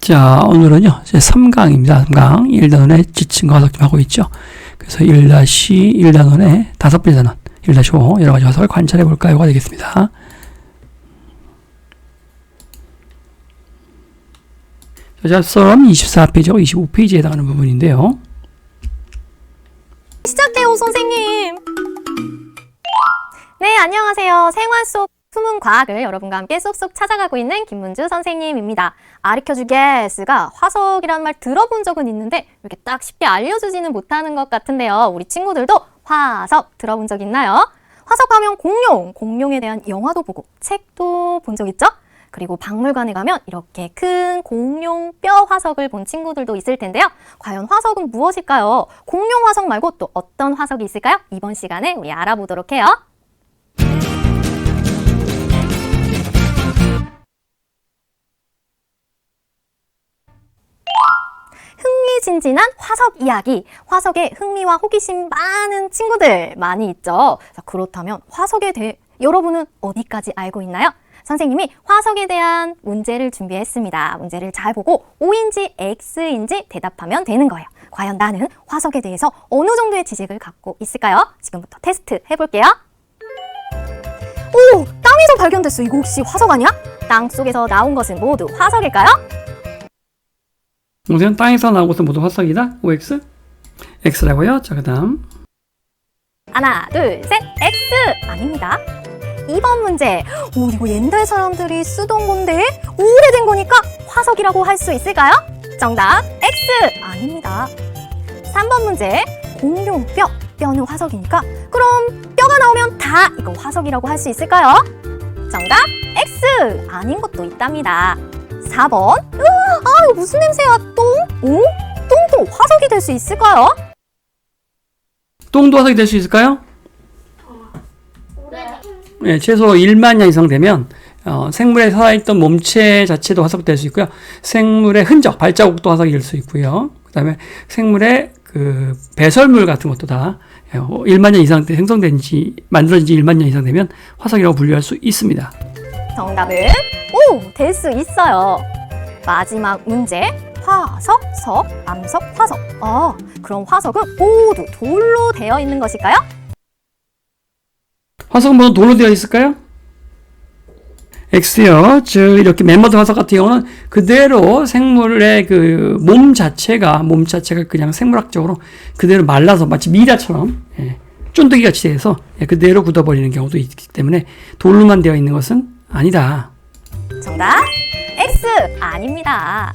자, 오늘은요, 제 3강입니다. 3강. 1단원의 지층과 화석 좀 하고 있죠. 그래서 1-1단원의 다섯 번째 단원, 1-5 여러 가지 화석을 관찰해 볼까 요가 되겠습니다. 자습서는 24페이지하고 25페이지에 해당하는 부분인데요. 시작해요, 선생님. 네, 안녕하세요. 생활 속 숨은 과학을 여러분과 함께 쏙쏙 찾아가고 있는 김문주 선생님입니다. 아리켜주게스가 화석이라는 말 들어본 적은 있는데 이렇게 딱 쉽게 알려주지는 못하는 것 같은데요. 우리 친구들도 화석 들어본 적 있나요? 화석하면 공룡에 대한 영화도 보고 책도 본 적 있죠? 그리고 박물관에 가면 이렇게 큰 공룡 뼈 화석을 본 친구들도 있을 텐데요. 과연 화석은 무엇일까요? 공룡 화석 말고 또 어떤 화석이 있을까요? 이번 시간에 우리 알아보도록 해요. 흥미진진한 화석 이야기. 화석에 흥미와 호기심 많은 친구들 많이 있죠. 자, 그렇다면 화석에 대해 여러분은 어디까지 알고 있나요? 선생님이 화석에 대한 문제를 준비했습니다. 문제를 잘 보고 O인지 X인지 대답하면 되는 거예요. 과연 나는 화석에 대해서 어느 정도의 지식을 갖고 있을까요? 지금부터 테스트 해볼게요. 오! 땅에서 발견됐어. 이거 혹시 화석 아니야? 땅 속에서 나온 것은 모두 화석일까요? 동생 땅에서 나온 것은 모두 화석이다? OX? X라고요? 자, 그 다음. 하나, 둘, 셋, X! 아닙니다. 2번 문제. 오, 이거 옛날 사람들이 쓰던 건데 오래된 거니까 화석이라고 할 수 있을까요? 정답 X! 아닙니다. 3번 문제. 공룡 뼈는 화석이니까 그럼 뼈가 나오면 다 이거 화석이라고 할 수 있을까요? 정답 X! 아닌 것도 있답니다. 4번. 이거 무슨 냄새야? 똥? 오? 똥도 화석이 될 수 있을까요? 똥도 화석이 될 수 있을까요? 네, 최소 1만 년 이상 되면 생물에 살아있던 몸체 자체도 화석될 수 있고요. 생물의 흔적, 발자국도 화석이 될 수 있고요. 그 다음에 생물의 그 배설물 같은 것도 다 1만 년 이상 만들어진 지 1만 년 이상 되면 화석이라고 분류할 수 있습니다. 정답은 될 수 있어요. 마지막 문제. 화석, 석, 암석, 화석. 그럼 화석은 모두 돌로 되어 있는 것일까요? 화석은 모두 돌로 되어 있을까요? X요. 즉 이렇게 멤버드 화석 같은 경우는 그대로 생물의 그 몸 자체가 그냥 생물학적으로 그대로 말라서 마치 미라처럼 쫀득이 같이 돼서 그대로 굳어버리는 경우도 있기 때문에 돌로만 되어 있는 것은 아니다. 정답 X 아닙니다.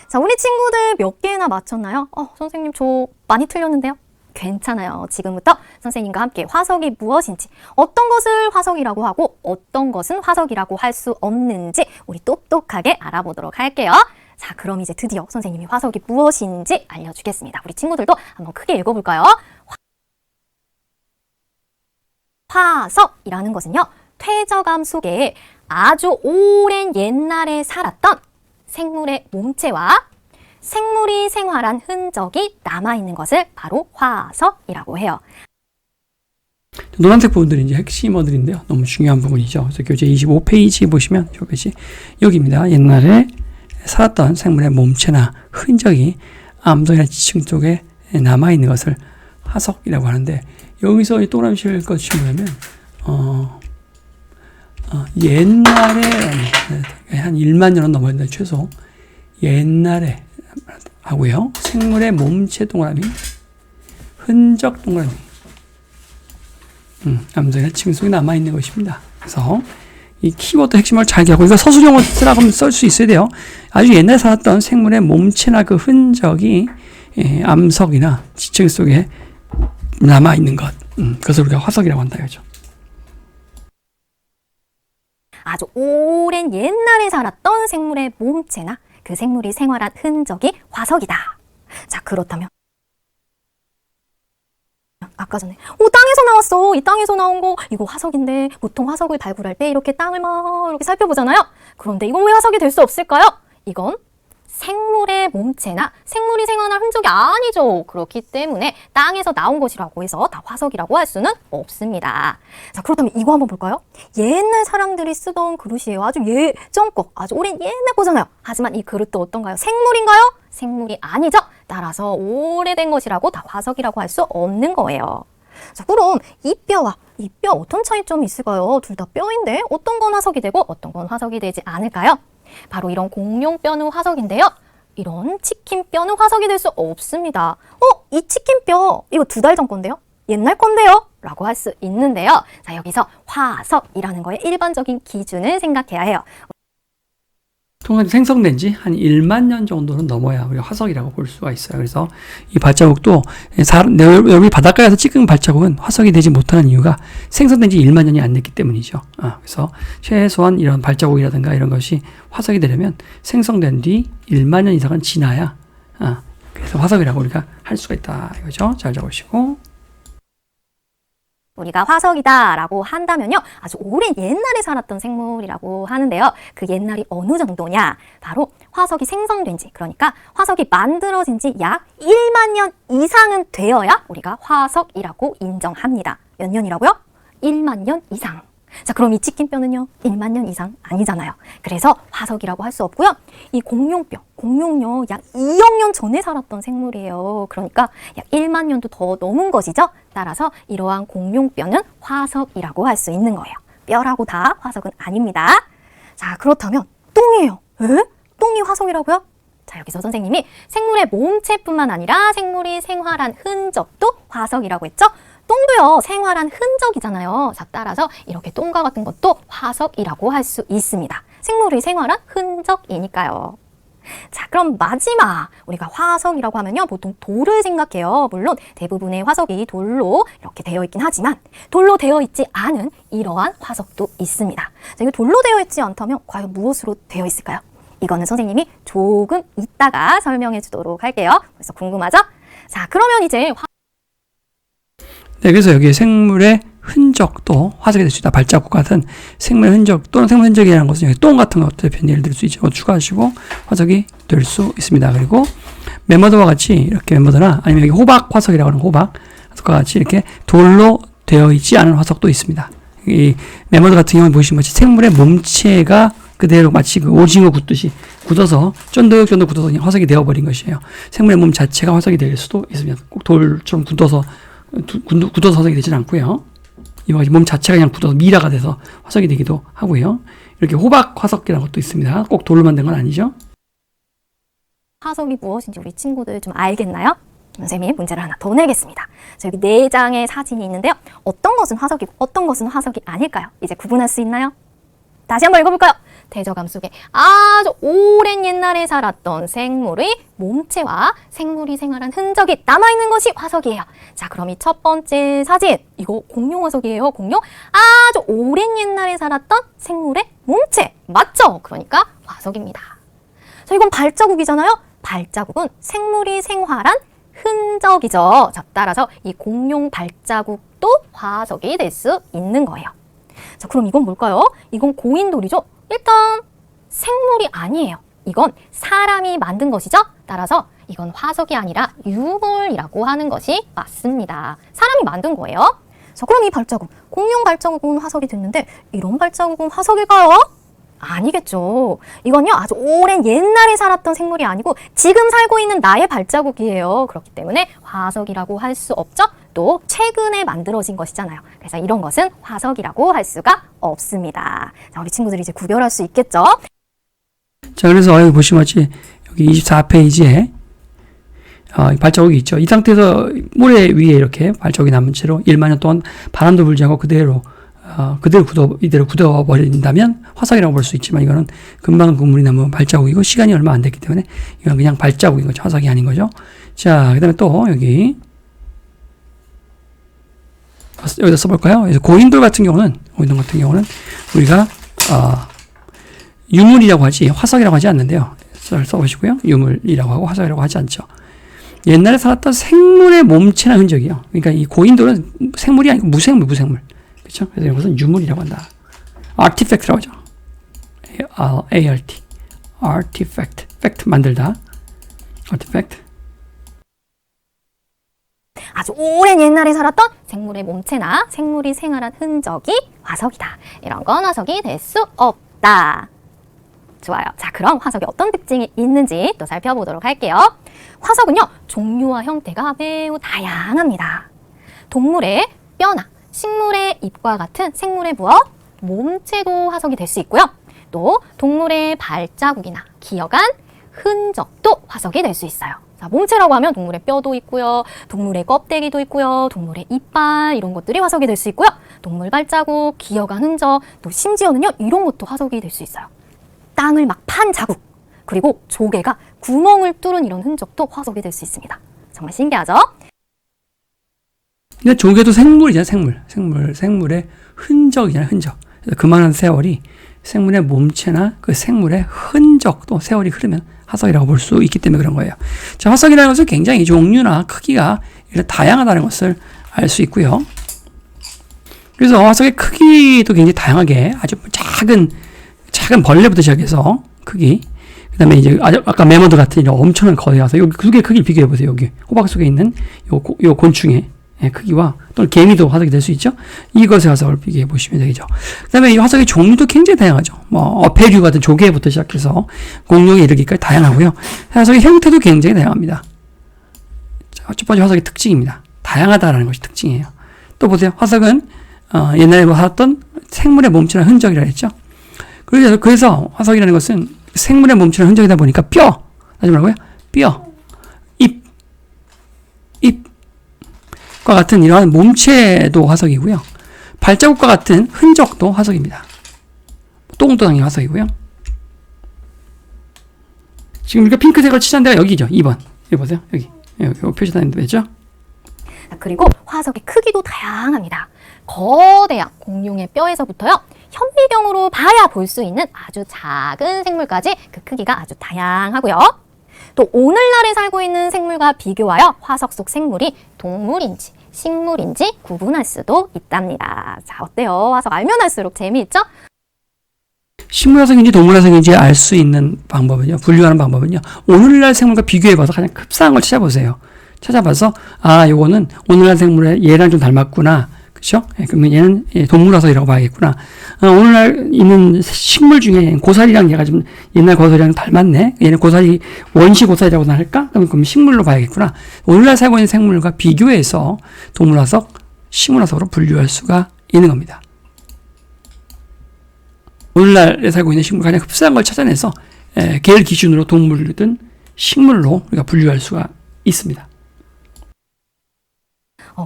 자, 우리 친구들 몇 개나 맞췄나요? 선생님 저 많이 틀렸는데요. 괜찮아요. 지금부터 선생님과 함께 화석이 무엇인지, 어떤 것을 화석이라고 하고 어떤 것은 화석이라고 할 수 없는지 우리 똑똑하게 알아보도록 할게요. 자, 그럼 이제 드디어 선생님이 화석이 무엇인지 알려주겠습니다. 우리 친구들도 한번 크게 읽어볼까요? 화석이라는 것은요, 퇴적암 속에 아주 오랜 옛날에 살았던 생물의 몸체와 생물이 생활한 흔적이 남아있는 것을 바로 화석이라고 해요. 노란색 부분들이 이제 핵심어들인데요. 너무 중요한 부분이죠. 그래서 교재 25페이지 보시면 이 페이지 여기입니다. 옛날에 살았던 생물의 몸체나 흔적이 암석이나 지층 쪽에 남아있는 것을 화석이라고 하는데, 여기서 이 동그라미를 꺼주시면 옛날에 한 1만 년은 넘었는데 최소 옛날에 하고요. 생물의 몸체 동그라미, 흔적 동그라미, 암석이나 지층 속에 남아있는 것입니다. 그래서 이 키워드 핵심을 잘 기억하고, 이거 서술형으로 쓰라고 하면 쓸 수 있어야 돼요. 아주 옛날에 살았던 생물의 몸체나 그 흔적이 암석이나 지층 속에 남아있는 것, 그것을 우리가 화석이라고 한다 이거죠. 아주 오랜 옛날에 살았던 생물의 몸체나 그 생물이 생활한 흔적이 화석이다. 자, 그렇다면 아까 전에 땅에서 나왔어. 이 땅에서 나온 거 이거 화석인데, 보통 화석을 발굴할 때 이렇게 땅을 막 이렇게 살펴보잖아요. 그런데 이건 왜 화석이 될 수 없을까요? 이건 생물의 몸체나 생물이 생활한 흔적이 아니죠. 그렇기 때문에 땅에서 나온 것이라고 해서 다 화석이라고 할 수는 없습니다. 자, 그렇다면 이거 한번 볼까요? 옛날 사람들이 쓰던 그릇이에요. 아주 예전 거, 아주 오랜 옛날 거잖아요. 하지만 이 그릇도 어떤가요? 생물인가요? 생물이 아니죠. 따라서 오래된 것이라고 다 화석이라고 할 수 없는 거예요. 자, 그럼 이 뼈와 이 뼈 어떤 차이점이 있을까요? 둘 다 뼈인데 어떤 건 화석이 되고 어떤 건 화석이 되지 않을까요? 바로 이런 공룡뼈는 화석인데요. 이런 치킨뼈는 화석이 될 수 없습니다. 이 치킨뼈 이거 2달 전 건데요? 옛날 건데요? 라고 할 수 있는데요. 자, 여기서 화석이라는 거의 일반적인 기준을 생각해야 해요. 통상 생성된 지 한 1만 년 정도는 넘어야 우리가 화석이라고 볼 수가 있어요. 그래서 이 발자국도 여기 바닷가에서 찍은 발자국은 화석이 되지 못하는 이유가 생성된 지 1만 년이 안 됐기 때문이죠. 그래서 최소한 이런 발자국이라든가 이런 것이 화석이 되려면 생성된 뒤 1만 년 이상은 지나야 그래서 화석이라고 우리가 할 수가 있다. 이거죠. 잘 적으시고. 우리가 화석이다 라고 한다면요, 아주 오랜 옛날에 살았던 생물이라고 하는데요. 그 옛날이 어느 정도냐? 바로 화석이 생성된 지, 그러니까 화석이 만들어진 지 약 1만 년 이상은 되어야 우리가 화석이라고 인정합니다. 몇 년이라고요? 1만 년 이상. 자, 그럼 이 치킨뼈는요, 1만 년 이상 아니잖아요. 그래서 화석이라고 할 수 없고요. 이 공룡뼈, 공룡요, 약 2억 년 전에 살았던 생물이에요. 그러니까 약 1만 년도 더 넘은 것이죠. 따라서 이러한 공룡뼈는 화석이라고 할 수 있는 거예요. 뼈라고 다 화석은 아닙니다. 자, 그렇다면 똥이에요. 에? 똥이 화석이라고요? 자, 여기서 선생님이 생물의 몸체뿐만 아니라 생물이 생활한 흔적도 화석이라고 했죠. 똥도요, 생활한 흔적이잖아요. 자, 따라서 이렇게 똥과 같은 것도 화석이라고 할 수 있습니다. 생물이 생활한 흔적이니까요. 자, 그럼 마지막, 우리가 화석이라고 하면요, 보통 돌을 생각해요. 물론 대부분의 화석이 돌로 이렇게 되어 있긴 하지만 돌로 되어 있지 않은 이러한 화석도 있습니다. 자, 이거 돌로 되어 있지 않다면 과연 무엇으로 되어 있을까요? 이거는 선생님이 조금 이따가 설명해 주도록 할게요. 그래서 궁금하죠? 자, 그러면 이제 네, 그래서 여기 생물의 흔적도 화석이 될 수 있다. 발자국 같은 생물 흔적 또는 생물 흔적이라는 것은 여기 똥 같은 것들 예를 들 수 있죠. 추가하시고 화석이 될 수 있습니다. 그리고 멤버드와 같이 이렇게 멤버드나 아니면 여기 호박 화석이라고 하는 호박 화석과 같이 이렇게 돌로 되어 있지 않은 화석도 있습니다. 이 멤버드 같은 경우는 보시면 생물의 몸체가 그대로 마치 그 오징어 굽듯이 굳어서 쫀득쫀득 굳어서 그냥 화석이 되어버린 것이에요. 생물의 몸 자체가 화석이 될 수도 있습니다. 꼭 돌처럼 굳어서 화석이 되지는 않고요. 이와 같이 몸 자체가 그냥 굳어서 미라가 돼서 화석이 되기도 하고요. 이렇게 호박 화석이라는 것도 있습니다. 꼭 돌로 만든 건 아니죠. 화석이 무엇인지 우리 친구들 좀 알겠나요? 선생님이 문제를 하나 더 내겠습니다. 자, 여기 4장의 사진이 있는데요. 어떤 것은 화석이고 어떤 것은 화석이 아닐까요? 이제 구분할 수 있나요? 다시 한번 읽어볼까요? 대저감 속에 아주 오랜 옛날에 살았던 생물의 몸체와 생물이 생활한 흔적이 남아있는 것이 화석이에요. 자, 그럼 이 첫 번째 사진, 이거 공룡 화석이에요. 공룡. 아주 오랜 옛날에 살았던 생물의 몸체. 맞죠? 그러니까 화석입니다. 자, 이건 발자국이잖아요. 발자국은 생물이 생활한 흔적이죠. 자, 따라서 이 공룡 발자국도 화석이 될 수 있는 거예요. 자, 그럼 이건 뭘까요? 이건 고인돌이죠. 일단 생물이 아니에요. 이건 사람이 만든 것이죠. 따라서 이건 화석이 아니라 유물이라고 하는 것이 맞습니다. 사람이 만든 거예요. 자, 그럼 이 발자국, 공룡 발자국은 화석이 됐는데 이런 발자국은 화석일까요? 아니겠죠. 이건요, 아주 오랜 옛날에 살았던 생물이 아니고 지금 살고 있는 나의 발자국이에요. 그렇기 때문에 화석이라고 할 수 없죠. 또 최근에 만들어진 것이잖아요. 그래서 이런 것은 화석이라고 할 수가 없습니다. 자, 우리 친구들이 이제 구별할 수 있겠죠? 자, 그래서 여기 보시면 여기 24페이지에 발자국이 있죠. 이 상태에서 모래 위에 이렇게 발자국이 남은 채로 1만 년 동안 바람도 불지 않고 이대로 굳어버린다면 화석이라고 볼 수 있지만 이거는 금방 물이 남은 발자국이고 시간이 얼마 안 됐기 때문에 이건 그냥 발자국인 거죠. 화석이 아닌 거죠. 자, 그 다음에 또 여기다 써볼까요? 그래서 고인돌 같은 경우는 우리가 유물이라고 하지 화석이라고 하지 않는데요. 써보시고요. 유물이라고 하고 화석이라고 하지 않죠. 옛날에 살았던 생물의 몸체나 흔적이요. 그러니까 이 고인돌은 생물이 아니고 무생물. 그렇죠? 그래서 이것은 유물이라고 한다. artifact라고 하죠. ART. artifact. 아티팩트 만들다. 아티팩트. 아주 오랜 옛날에 살았던 생물의 몸체나 생물이 생활한 흔적이 화석이다. 이런 건 화석이 될 수 없다. 좋아요. 자, 그럼 화석이 어떤 특징이 있는지 또 살펴보도록 할게요. 화석은요, 종류와 형태가 매우 다양합니다. 동물의 뼈나 식물의 잎과 같은 생물의 무엇? 몸체도 화석이 될 수 있고요. 또 동물의 발자국이나 기어간 흔적도 화석이 될 수 있어요. 자, 몸체라고 하면 동물의 뼈도 있고요. 동물의 껍데기도 있고요. 동물의 이빨 이런 것들이 화석이 될 수 있고요. 동물 발자국, 기어간 흔적, 또 심지어는요, 이런 것도 화석이 될 수 있어요. 땅을 막 판 자국, 그리고 조개가 구멍을 뚫은 이런 흔적도 화석이 될 수 있습니다. 정말 신기하죠? 근데 조개도 생물이잖아, 생물의 흔적이잖아, 흔적. 그래서 그만한 세월이 생물의 몸체나 그 생물의 흔적도 세월이 흐르면 화석이라고 볼 수 있기 때문에 그런 거예요. 자, 화석이라는 것은 굉장히 종류나 크기가 다양하다는 것을 알 수 있고요. 그래서 화석의 크기도 굉장히 다양하게 아주 작은 벌레부터 시작해서 크기, 그 다음에 이제 아까 메모드 같은 이런 엄청난 거대 화석, 여기 두 개의 크기를 비교해 보세요. 여기 호박 속에 있는 요 곤충의 크기와 또는 개미도 화석이 될 수 있죠. 이것의 화석을 비교해 보시면 되겠죠. 그 다음에 이 화석의 종류도 굉장히 다양하죠. 뭐 어패류 같은 조개부터 시작해서 공룡에 이르기까지 다양하고요. 화석의 형태도 굉장히 다양합니다. 자, 첫 번째 화석의 특징입니다. 다양하다라는 것이 특징이에요. 또 보세요. 화석은 옛날에 살았던 생물의 몸체나 흔적이라 했죠. 그래서 화석이라는 것은 생물의 몸체나 흔적이다 보니까 뼈, 하지 말고요. 뼈, 과 같은 이러한 몸체도 화석이고요. 발자국과 같은 흔적도 화석입니다. 똥도 당연히 화석이고요. 지금 우리가 핑크색을 칠한 데가 여기죠. 2번. 여기 보세요. 여기 표시되어 있는 데죠. 그리고 화석의 크기도 다양합니다. 거대한 공룡의 뼈에서부터요, 현미경으로 봐야 볼 수 있는 아주 작은 생물까지 그 크기가 아주 다양하고요. 또 오늘날에 살고 있는 생물과 비교하여 화석 속 생물이 동물인지 식물인지 구분할 수도 있답니다. 자, 어때요? 화석 알면 알수록 재미있죠? 식물 화석인지 동물 화석인지 알 수 있는 방법은요, 분류하는 방법은요, 오늘날 생물과 비교해봐서 가장 흡사한 걸 찾아보세요. 찾아봐서, 요거는 오늘날 생물의 얘랑 좀 닮았구나. 그쵸? 그러면 얘는 동물 화석이라고 봐야겠구나. 오늘날 있는 식물 중에 고사리랑 얘가 좀 옛날 고사리랑 닮았네. 얘는 고사리, 원시 고사리라고 할까? 그럼 식물로 봐야겠구나. 오늘날 살고 있는 생물과 비교해서 동물 화석, 식물 화석으로 분류할 수가 있는 겁니다. 오늘날에 살고 있는 식물 가장 흡사한 걸 찾아내서 걔를 기준으로 동물이든 식물로 우리가 분류할 수가 있습니다.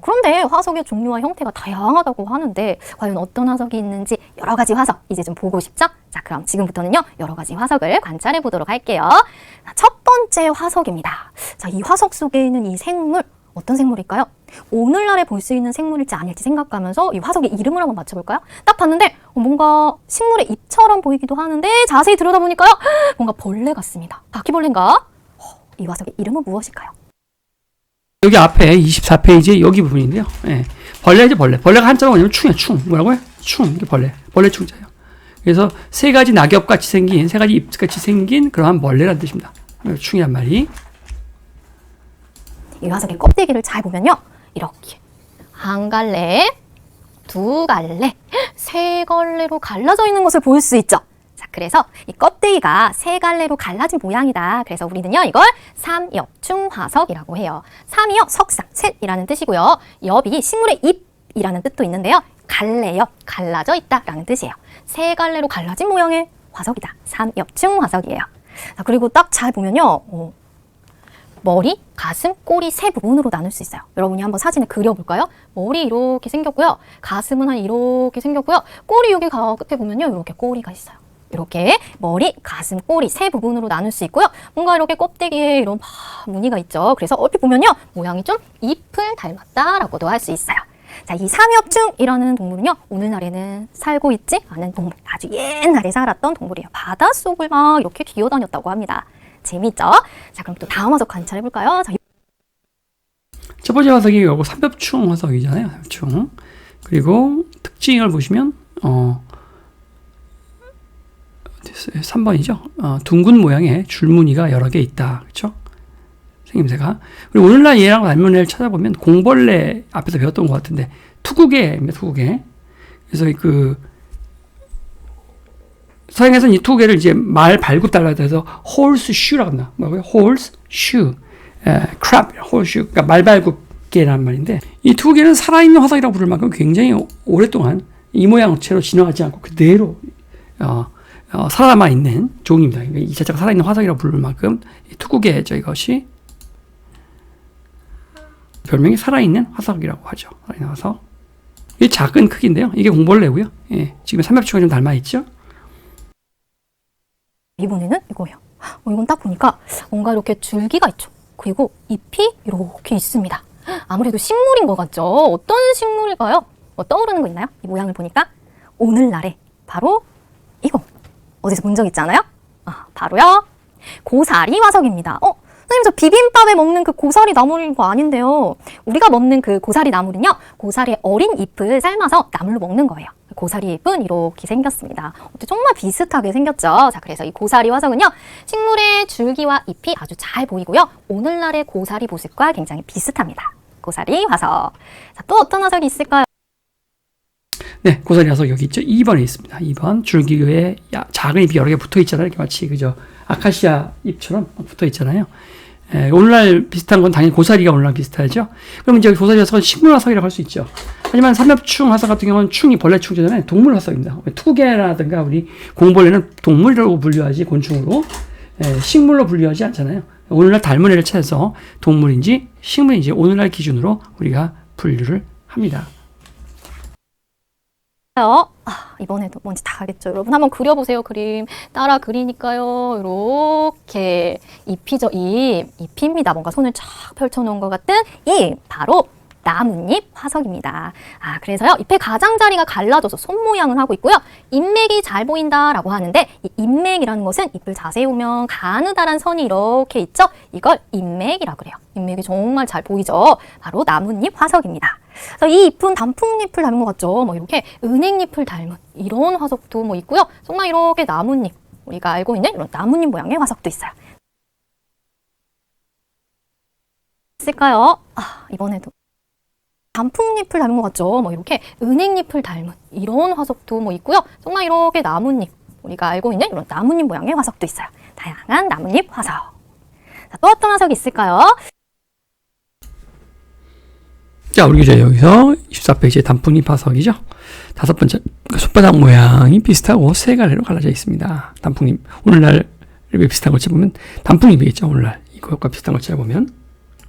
그런데 화석의 종류와 형태가 다양하다고 하는데 과연 어떤 화석이 있는지 여러 가지 화석 이제 좀 보고 싶죠? 자, 그럼 지금부터는요, 여러 가지 화석을 관찰해 보도록 할게요. 첫 번째 화석입니다. 자, 이 화석 속에 있는 이 생물, 어떤 생물일까요? 오늘날에 볼 수 있는 생물일지 아닐지 생각하면서 이 화석의 이름을 한번 맞춰볼까요? 딱 봤는데 뭔가 식물의 잎처럼 보이기도 하는데 자세히 들여다보니까요, 뭔가 벌레 같습니다. 바퀴벌레인가? 이 화석의 이름은 무엇일까요? 여기 앞에 24페이지에 여기 부분인데요. 벌레죠, 벌레. 벌레가 한자로 뭐냐면 충이야, 충. 뭐라고요? 충. 이게 벌레 충자예요. 그래서 세 가지 낙엽같이 생긴, 세 가지 잎같이 생긴 그러한 벌레라는 뜻입니다. 충이란 말이. 이 화석의 껍데기를 잘 보면요, 이렇게 한 갈래, 두 갈래, 세 갈래로 갈라져 있는 것을 볼 수 있죠. 자, 그래서 이 껍데기가 세 갈래로 갈라진 모양이다. 그래서 우리는요, 이걸 삼엽충 화석이라고 해요. 삼이요, 석상, 셋이라는 뜻이고요. 엽이 식물의 잎이라는 뜻도 있는데요. 갈래엽, 갈라져 있다라는 뜻이에요. 세 갈래로 갈라진 모양의 화석이다. 삼엽충 화석이에요. 자, 그리고 딱 잘 보면요, 머리, 가슴, 꼬리 세 부분으로 나눌 수 있어요. 여러분이 한번 사진을 그려볼까요? 머리 이렇게 생겼고요. 가슴은 한 이렇게 생겼고요. 꼬리 여기 끝에 보면요, 이렇게 꼬리가 있어요. 이렇게 머리, 가슴, 꼬리 세 부분으로 나눌 수 있고요. 뭔가 이렇게 껍데기에 이런 무늬가 있죠. 그래서 얼핏 보면요, 모양이 좀 잎을 닮았다라고도 할 수 있어요. 자, 이 삼엽충이라는 동물은요, 오늘날에는 살고 있지 않은 동물, 아주 옛날에 살았던 동물이에요. 바닷속을 막 이렇게 기어다녔다고 합니다. 재미있죠? 자, 그럼 또 다음 화석 관찰해볼까요? 자, 첫 번째 화석이 요거 삼엽충 화석이잖아요. 삼엽충. 그리고 특징을 보시면 3번이죠. 둥근 모양의 줄무늬가 여러 개 있다. 그렇죠? 생김새가. 그리고 오늘날 얘랑 닮은 애를 찾아보면 공벌레 앞에서 배웠던 것 같은데 투구개입니다. 투구개. 그래서 그 서양에서는 이 투구개를 이제 말 발굽 달라고 해서 horseshoe라고 합니다. 뭐고요? horseshoe, crab, horseshoe. 그러니까 말 발굽개라는 말인데 이 투구개는 살아있는 화석이라고 부를 만큼 굉장히 오랫동안 이 모양체로 진화하지 않고 그대로 살아남아 있는 종입니다. 그러니까 이 자체가 살아있는 화석이라고 부를 만큼 이 투구개죠. 이것이 별명이 살아있는 화석이라고 하죠. 살아있는 화석. 이게 작은 크기인데요. 이게 공벌레고요. 예, 지금 삼엽충과 좀 닮아있죠. 이번에는 이거예요. 이건 딱 보니까 뭔가 이렇게 줄기가 있죠. 그리고 잎이 이렇게 있습니다. 아무래도 식물인 것 같죠? 어떤 식물일까요? 뭐 떠오르는 거 있나요? 이 모양을 보니까 오늘날에 바로 이거 어디서 본 적 있지 않아요? 바로요 고사리 화석입니다. 선생님 저 비빔밥에 먹는 그 고사리 나물인 거 아닌데요. 우리가 먹는 그 고사리 나물은요. 고사리의 어린 잎을 삶아서 나물로 먹는 거예요. 고사리 잎은 이렇게 생겼습니다. 정말 비슷하게 생겼죠. 자, 그래서 이 고사리 화석은요. 식물의 줄기와 잎이 아주 잘 보이고요. 오늘날의 고사리 모습과 굉장히 비슷합니다. 고사리 화석. 자, 또 어떤 화석이 있을까요? 네, 고사리 화석 여기 있죠. 2번에 있습니다. 2번 줄기에 작은 잎이 여러 개 붙어 있잖아요. 이렇게 마치 그저 아카시아 잎처럼 붙어 있잖아요. 오늘날 비슷한 건 당연히 고사리가 오늘날 비슷하죠. 그럼 이제 고사리 화석은 식물 화석이라고 할 수 있죠. 하지만 삼엽충 화석 같은 경우는 충이 벌레 충전에 동물 화석입니다. 투개라든가 우리 공벌레는 동물이라고 분류하지 곤충으로 식물로 분류하지 않잖아요. 오늘날 닮은 애를 찾아서 동물인지 식물인지 오늘날 기준으로 우리가 분류를 합니다. 이번에도 뭔지 다 알겠죠? 여러분 한번 그려보세요. 그림 따라 그리니까요. 이렇게 잎이죠. 잎입니다. 뭔가 손을 쫙 펼쳐놓은 것 같은 잎. 바로 나뭇잎 화석입니다. 그래서요. 잎의 가장자리가 갈라져서 손 모양을 하고 있고요. 잎맥이 잘 보인다라고 하는데 이 잎맥이라는 것은 잎을 자세히 보면 가느다란 선이 이렇게 있죠. 이걸 잎맥이라고 그래요. 잎맥이 정말 잘 보이죠. 바로 나뭇잎 화석입니다. 이 잎은 단풍잎을 닮은 것 같죠. 뭐 이렇게 은행잎을 닮은 이런 화석도 뭐 있고요. 정말 이렇게 나뭇잎, 우리가 알고 있는 이런 나뭇잎 모양의 화석도 있어요. 있을까요? 이번에도 단풍잎을 닮은 것 같죠. 뭐 이렇게 은행잎을 닮은 이런 화석도 뭐 있고요. 정말 이렇게 나뭇잎, 우리가 알고 있는 이런 나뭇잎 모양의 화석도 있어요. 다양한 나뭇잎 화석. 자, 또 어떤 화석이 있을까요? 자, 우리 이제 여기서 24페이지의 단풍잎 화석이죠. 5번째, 손바닥 모양이 비슷하고 세 가지로 갈라져 있습니다. 단풍잎. 오늘날 비슷한 걸 찾아보면 단풍잎이겠죠. 오늘날 이것과 비슷한 걸 찾아보면.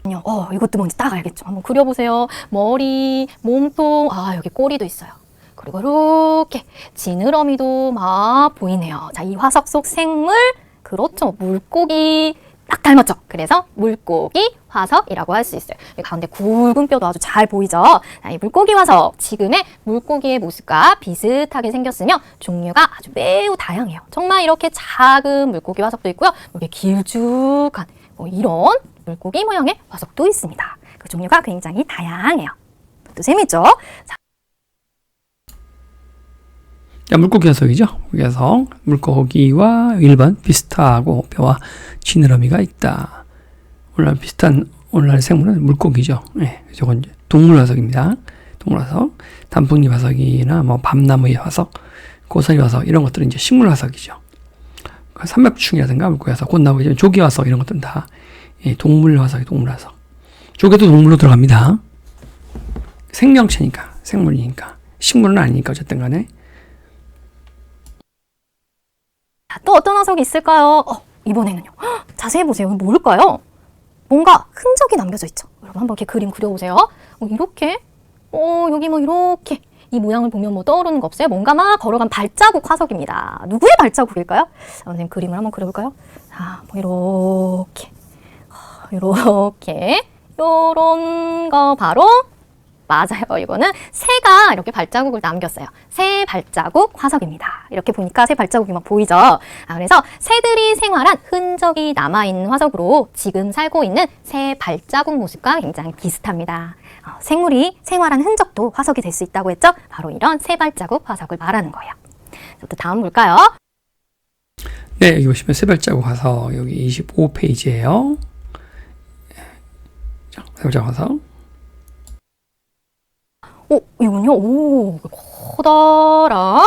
이것도 뭔지 딱 알겠죠. 한번 그려보세요. 머리, 몸통, 여기 꼬리도 있어요. 그리고 이렇게 지느러미도 막 보이네요. 자, 이 화석 속 생물, 그렇죠. 물고기 딱 닮았죠. 그래서 물고기 화석이라고 할 수 있어요. 여기 가운데 굵은 뼈도 아주 잘 보이죠. 자, 이 물고기 화석, 지금의 물고기의 모습과 비슷하게 생겼으며 종류가 아주 매우 다양해요. 정말 이렇게 작은 물고기 화석도 있고요. 이렇게 길쭉한 이런 물고기 모양의 화석도 있습니다. 그 종류가 굉장히 다양해요. 또 재밌죠? 자, 물고기 화석이죠. 그래서 물고기와 일반 비슷하고 뼈와 지느러미가 있다. 오늘날 생물은 물고기죠. 네, 저건 이제 동물 화석입니다. 동물 화석, 단풍잎 화석이나 뭐 밤나무의 화석, 고사리 화석 이런 것들은 이제 식물 화석이죠. 삼엽충이라든가 물고기 화석, 꽃나무, 조개 화석 이런 것들은 다 동물 화석이 동물 화석. 조개도 동물로 들어갑니다. 생명체니까, 생물이니까, 식물은 아니니까 어쨌든 간에. 또 어떤 화석이 있을까요? 이번에는요. 자세히 보세요. 뭘까요? 뭔가 흔적이 남겨져 있죠. 여러분 한번 이렇게 그림 그려보세요. 이렇게, 여기 뭐 이렇게 이 모양을 보면 뭐 떠오르는 거 없어요? 뭔가 막 걸어간 발자국 화석입니다. 누구의 발자국일까요? 선생님 그림을 한번 그려볼까요? 자, 뭐 이렇게 요런 거 바로 맞아요. 이거는 새가 이렇게 발자국을 남겼어요. 새 발자국 화석입니다. 이렇게 보니까 새 발자국이 막 보이죠? 그래서 새들이 생활한 흔적이 남아있는 화석으로 지금 살고 있는 새 발자국 모습과 굉장히 비슷합니다. 생물이 생활한 흔적도 화석이 될 수 있다고 했죠? 바로 이런 새 발자국 화석을 말하는 거예요. 또 다음 볼까요? 네, 여기 보시면 세 발자국 화석 여기 25페이지예요. 자, 세 발자국 화석. 이건요. 커다란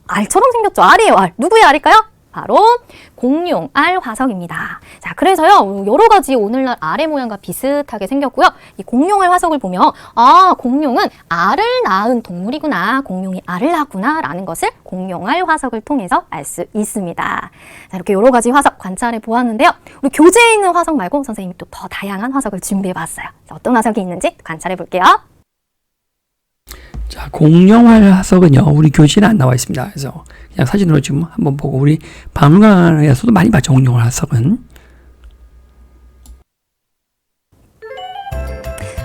알처럼 생겼죠. 알이에요, 알. 누구의 알일까요? 바로 공룡 알 화석입니다. 자, 그래서요, 여러 가지 오늘날 알의 모양과 비슷하게 생겼고요. 이 공룡 알 화석을 보면, 공룡은 알을 낳은 동물이구나, 공룡이 알을 낳았구나, 라는 것을 공룡 알 화석을 통해서 알 수 있습니다. 자, 이렇게 여러 가지 화석 관찰해 보았는데요. 우리 교재에 있는 화석 말고 선생님이 또 더 다양한 화석을 준비해 봤어요. 자, 어떤 화석이 있는지 관찰해 볼게요. 자, 공룡알 화석은요, 우리 교재는 안 나와 있습니다. 그래서 그냥 사진으로 지금 한번 보고, 우리 박물관에서도 많이 봤죠, 공룡알 화석은.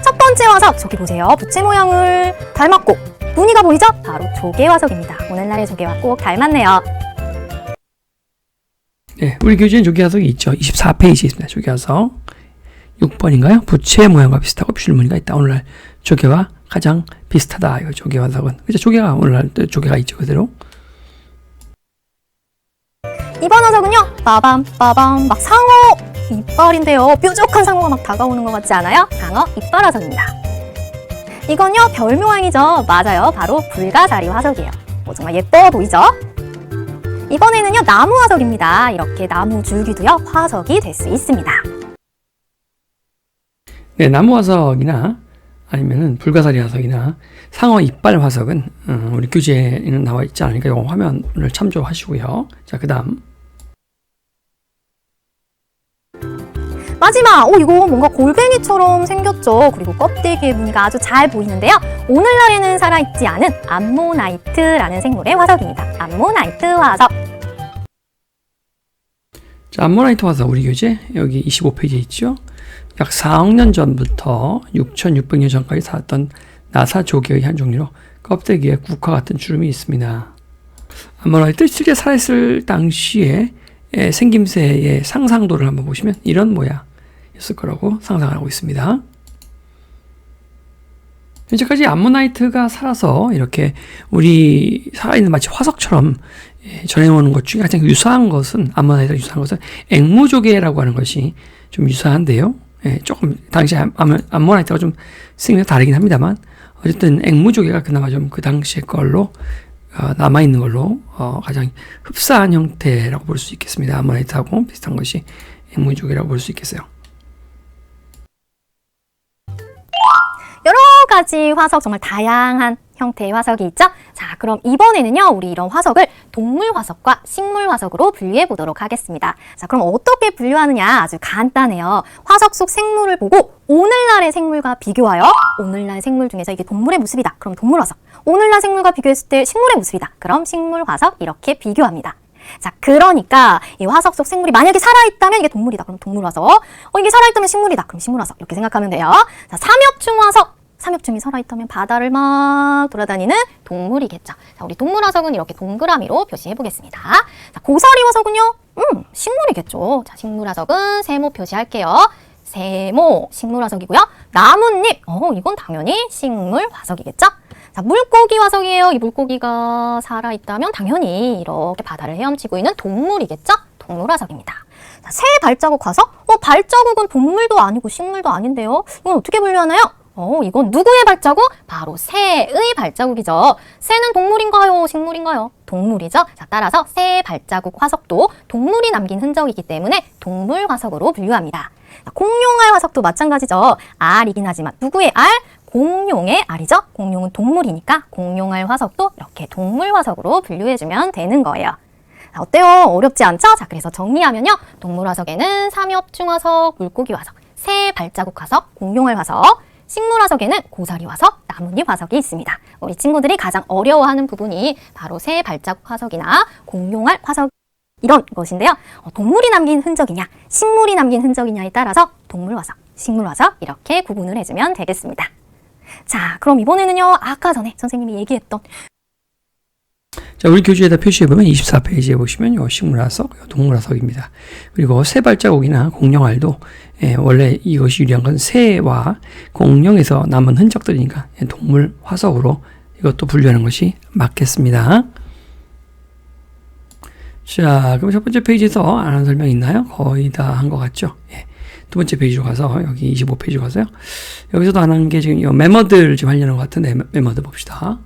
첫 번째 화석, 저기 보세요. 부채 모양을 닮았고, 무늬가 보이죠? 바로 조개 화석입니다. 오늘날의 조개와 꼭 닮았네요. 네, 우리 교재엔 조개 화석이 있죠. 24페이지에 있습니다. 조개 화석. 6번인가요? 부채 모양과 비슷하고 빗줄무늬가 있다. 오늘날 조개와 가장 비슷하다. 이거 조개 화석은. 그죠? 조개가 오늘날 조개가 있죠. 그대로. 이번 화석은요, 빠밤, 막 상어 이빨인데요. 뾰족한 상어가 막 다가오는 것 같지 않아요? 상어 이빨 화석입니다. 이건요, 별 모양이죠. 맞아요. 바로 불가사리 화석이에요. 정말 예뻐 보이죠? 이번에는요, 나무 화석입니다. 이렇게 나무 줄기도요, 화석이 될 수 있습니다. 네, 나무 화석이나 아니면은 불가사리 화석이나 상어 이빨 화석은 우리 교재에는 나와 있지 않으니까 이거 화면을 참조하시고요. 자, 그 다음. 마지막! 이거 뭔가 골뱅이처럼 생겼죠. 그리고 껍데기의 무늬가 아주 잘 보이는데요. 오늘날에는 살아있지 않은 암모나이트라는 생물의 화석입니다. 암모나이트 화석. 자, 암모나이트 화석 우리 교재 여기 25페이지에 있죠. 약 4억 년 전부터 6,600년 전까지 살았던 나사 조개의 한 종류로 껍데기에 국화 같은 주름이 있습니다. 암모나이트 실제 살아있을 당시에 생김새의 상상도를 한번 보시면 이런 모양이었을 거라고 상상을 하고 있습니다. 현재까지 암모나이트가 살아서 이렇게 우리 살아있는 마치 화석처럼 전해오는 것 중에 가장 유사한 것은, 암모나이트가 유사한 것은 앵무조개라고 하는 것이 좀 유사한데요. 조금 당시 암모나이트가 좀 생김새가 다르긴 합니다만 어쨌든 앵무조개가 그나마 좀 그 당시의 걸로 남아있는 걸로 가장 흡사한 형태라고 볼 수 있겠습니다. 암모나이트하고 비슷한 것이 앵무조개라고 볼 수 있겠어요. 여러 가지 화석, 정말 다양한 형태의 화석이 있죠? 자, 그럼 이번에는요, 우리 이런 화석을 동물 화석과 식물 화석으로 분류해 보도록 하겠습니다. 자, 그럼 어떻게 분류하느냐? 아주 간단해요. 화석 속 생물을 보고 오늘날의 생물과 비교하여 오늘날 생물 중에서 이게 동물의 모습이다. 그럼 동물 화석. 오늘날 생물과 비교했을 때 식물의 모습이다. 그럼 식물 화석 이렇게 비교합니다. 자, 그러니까 이 화석 속 생물이 만약에 살아있다면 이게 동물이다. 그럼 동물 화석. 이게 살아있다면 식물이다. 그럼 식물 화석. 이렇게 생각하면 돼요. 자, 삼엽충 화석. 삼엽충이 살아있다면 바다를 막 돌아다니는 동물이겠죠. 자, 우리 동물 화석은 이렇게 동그라미로 표시해 보겠습니다. 자, 고사리 화석은요? 식물이겠죠. 자, 식물 화석은 세모 표시할게요. 세모, 식물 화석이고요. 나뭇잎, 이건 당연히 식물 화석이겠죠. 자, 물고기 화석이에요. 이 물고기가 살아있다면 당연히 이렇게 바다를 헤엄치고 있는 동물이겠죠. 동물 화석입니다. 자, 새 발자국 화석? 발자국은 동물도 아니고 식물도 아닌데요. 이건 어떻게 분류하나요? 이건 누구의 발자국? 바로 새의 발자국이죠. 새는 동물인가요? 식물인가요? 동물이죠. 자, 따라서 새 발자국 화석도 동물이 남긴 흔적이기 때문에 동물 화석으로 분류합니다. 자, 공룡알 화석도 마찬가지죠. 알이긴 하지만 누구의 알? 공룡의 알이죠. 공룡은 동물이니까 공룡알 화석도 이렇게 동물 화석으로 분류해주면 되는 거예요. 자, 어때요? 어렵지 않죠? 자, 그래서 정리하면요. 동물 화석에는 삼엽충 화석, 물고기 화석, 새 발자국 화석, 공룡알 화석, 식물 화석에는 고사리 화석, 나뭇잎 화석이 있습니다. 우리 친구들이 가장 어려워하는 부분이 바로 새 발자국 화석이나 공룡알 화석 이런 것인데요. 동물이 남긴 흔적이냐, 식물이 남긴 흔적이냐에 따라서 동물 화석, 식물 화석 이렇게 구분을 해주면 되겠습니다. 자, 그럼 이번에는요. 아까 전에 선생님이 얘기했던 자, 우리 교재에다 표시해보면 24페이지에 보시면 요 식물화석, 동물화석입니다. 그리고 새 발자국이나 공룡알도 원래 이것이 유리한 건 새와 공룡에서 남은 흔적들이니까 동물화석으로 이것도 분류하는 것이 맞겠습니다. 자, 그럼 첫 번째 페이지에서 안 한 설명 있나요? 거의 다 한 것 같죠? 예. 두 번째 페이지로 가서, 여기 25페이지로 가서요. 여기서도 안 한 게 지금 이 메모들 좀 하려는 것 같은데, 메모들 봅시다.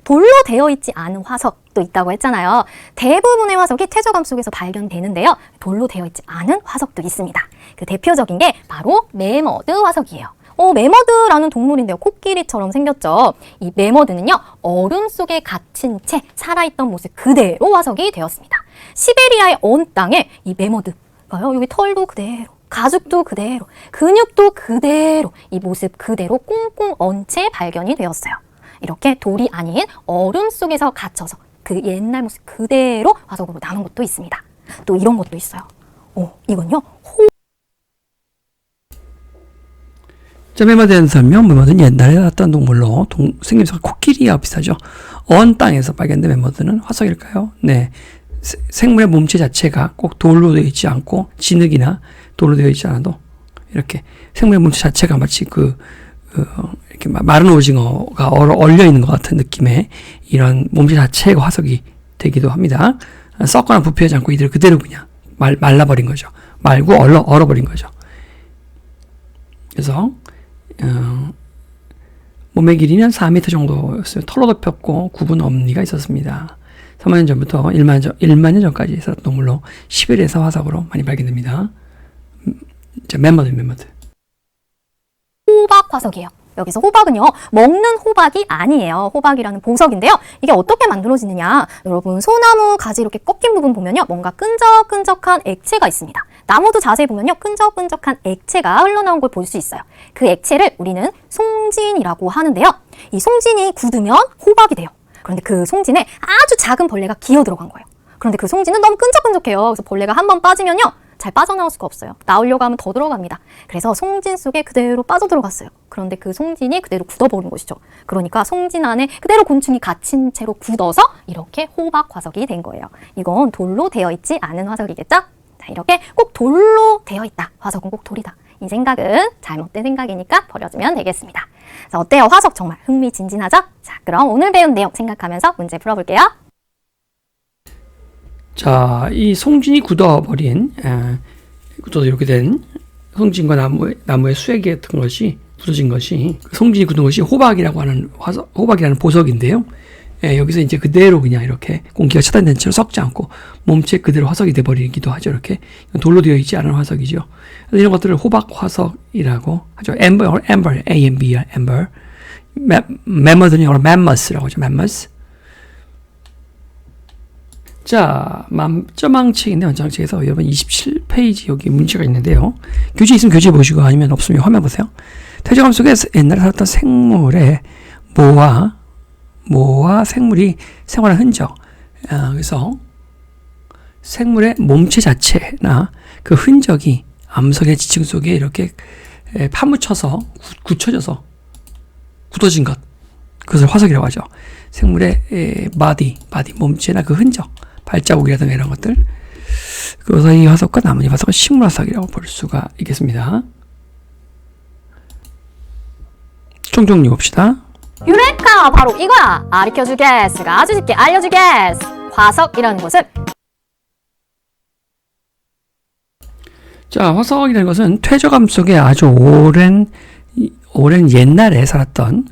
돌로 되어 있지 않은 화석도 있다고 했잖아요. 대부분의 화석이 퇴적암 속에서 발견되는데요. 돌로 되어 있지 않은 화석도 있습니다. 그 대표적인 게 바로 매머드 화석이에요. 매머드라는 동물인데요. 코끼리처럼 생겼죠. 이 매머드는요, 얼음 속에 갇힌 채 살아있던 모습 그대로 화석이 되었습니다. 시베리아의 언 땅에 이 매머드가요, 여기 털도 그대로, 가죽도 그대로, 근육도 그대로, 이 모습 그대로 꽁꽁 언 채 발견이 되었어요. 이렇게 돌이 아닌 얼음 속에서 갇혀서 그 옛날 모습 그대로 화석으로 남은 것도 있습니다. 또 이런 것도 있어요. 이건요, 자, 메모드에 설명, 메모드는 옛날에 살았던 동물로 생김새가 코끼리와 비슷하죠. 언 땅에서 발견된 메모드는 화석일까요? 네. 생물의 몸체 자체가 꼭 돌로 되어 있지 않고, 진흙이나 돌로 되어 있지 않아도, 이렇게 생물의 몸체 자체가 마치 이렇게 마른 오징어가 얼려 있는 것 같은 느낌의 이런 몸체 자체가 화석이 되기도 합니다. 썩거나 부패하지 않고 이대로 그대로 그냥 말라버린 거죠. 말고 얼어버린 거죠. 그래서 몸의 길이는 4m 정도였어요. 털로 덮였고 굽은 엄니가 있었습니다. 3만 년 전부터 1만 년 전까지 살았던 동물로 시베리아에서 화석으로 많이 발견됩니다. 자, 메모드. 호박 화석이에요. 여기서 호박은요, 먹는 호박이 아니에요. 호박이라는 보석인데요. 이게 어떻게 만들어지느냐. 여러분, 소나무 가지 이렇게 꺾인 부분 보면요, 뭔가 끈적끈적한 액체가 있습니다. 나무도 자세히 보면요, 끈적끈적한 액체가 흘러나온 걸 볼 수 있어요. 그 액체를 우리는 송진이라고 하는데요. 이 송진이 굳으면 호박이 돼요. 그런데 그 송진에 아주 작은 벌레가 기어 들어간 거예요. 그런데 그 송진은 너무 끈적끈적해요. 그래서 벌레가 한번 빠지면요, 잘 빠져나올 수가 없어요. 나오려고 하면 더 들어갑니다. 그래서 송진 속에 그대로 빠져들어갔어요. 그런데 그 송진이 그대로 굳어버린 것이죠. 그러니까 송진 안에 그대로 곤충이 갇힌 채로 굳어서 이렇게 호박 화석이 된 거예요. 이건 돌로 되어 있지 않은 화석이겠죠? 자, 이렇게 꼭 돌로 되어 있다. 화석은 꼭 돌이다. 이 생각은 잘못된 생각이니까 버려주면 되겠습니다. 자, 어때요? 화석 정말 흥미진진하죠? 자, 그럼 오늘 배운 내용 생각하면서 문제 풀어볼게요. 자, 이 송진이 굳어버린, 굳어서 이렇게 된 송진과 나무의 수액 같은 것이 굳어진 것이, 송진이 굳은 것이 호박이라고 하는 호박이라는 보석인데요. 여기서 이제 그대로 그냥 이렇게 공기가 차단된 채로 썩지 않고 몸체 그대로 화석이 돼버리기도 하죠. 이렇게 돌로 되어 있지 않은 화석이죠. 그래서 이런 것들을 호박 화석이라고 하죠. amber, A-M-B-R, amber. 메머드는 영어로 mammoth라고 하죠. mammoth. 자, 만점왕책인데 만점왕책에서 여러분 27페이지 여기 문제가 있는데요. 교재 있으면 교재 보시고 아니면 없으면 화면 보세요. 퇴적암 속에 옛날에 살았던 생물의 모와 생물이 생활한 흔적. 그래서 생물의 몸체 자체나 그 흔적이 암석의 지층 속에 이렇게 파묻혀서 굳혀져서 굳어진 것. 그것을 화석이라고 하죠. 생물의 바디, 몸체나 그 흔적. 발자국이라든가 이런 것들. 그래서 이 화석과 나머지 화석은 식물 화석이라고 볼 수가 있겠습니다. 총정리 봅시다. 유레카! 바로 이거야! 가르쳐주겠스가 아주 쉽게 알려주겠스! 화석이라는 것은 자, 화석이라는 것은 퇴적암 속에 아주 오랜 옛날에 살았던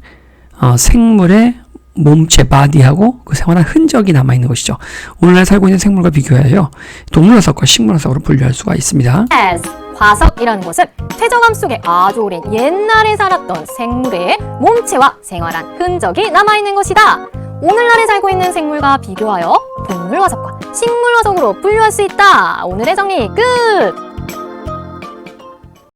생물의 몸체, 바디하고 그 생활한 흔적이 남아있는 것이죠. 오늘날 살고 있는 생물과 비교하여 동물화석과 식물화석으로 분류할 수가 있습니다. 화석이라는 것은 퇴적암 속에 아주 오랜 옛날에 살았던 생물의 몸체와 생활한 흔적이 남아있는 것이다. 오늘날에 살고 있는 생물과 비교하여 동물화석과 식물화석으로 분류할 수 있다. 오늘의 정리 끝!